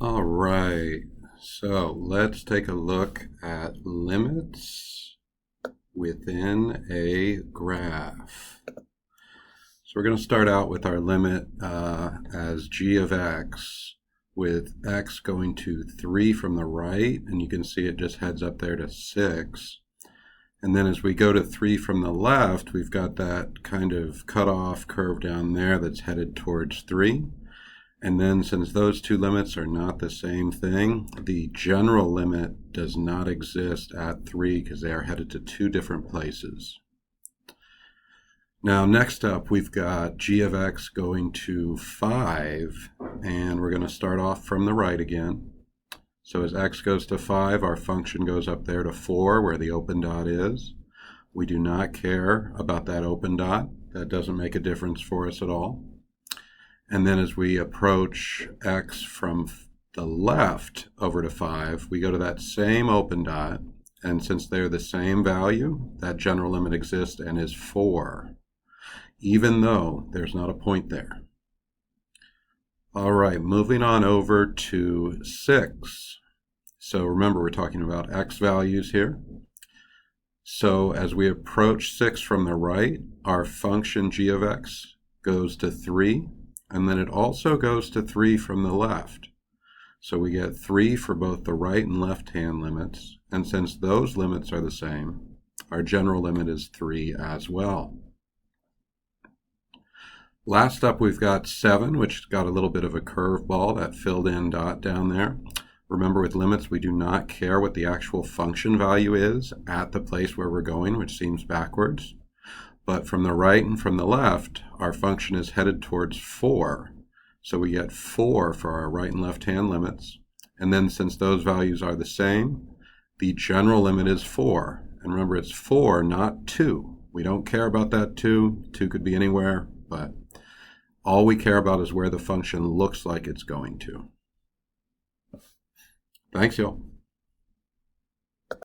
All right, so let's take a look at limits within a graph. So we're going to start out with our limit as g of x, with x going to 3 from the right, and you can see it just heads up there to 6. And then as we go to 3 from the left, we've got that kind of cutoff curve down there that's headed towards 3. And then since those two limits are not the same thing, the general limit does not exist at 3 because they are headed to two different places. Now next up we've got g of x going to 5, and we're going to start off from the right again. So as x goes to 5, our function goes up there to 4 where the open dot is. We do not care about that open dot. That doesn't make a difference for us at all. And then as we approach x from the left over to 5, we go to that same open dot, and since they're the same value, that general limit exists and is 4, even though there's not a point there. All right, moving on over to 6. So remember, we're talking about x values here. So as we approach 6 from the right, our function g of x goes to 3. And then it also goes to 3 from the left. So we get 3 for both the right and left-hand limits. And since those limits are the same, our general limit is 3 as well. Last up, we've got 7, which got a little bit of a curveball, that filled-in dot down there. Remember, with limits, we do not care what the actual function value is at the place where we're going, which seems backwards. But from the right and from the left, our function is headed towards 4. So we get 4 for our right and left-hand limits. And then since those values are the same, the general limit is 4. And remember, it's 4, not 2. We don't care about that 2. 2 could be anywhere, but all we care about is where the function looks like it's going to. Thanks, y'all.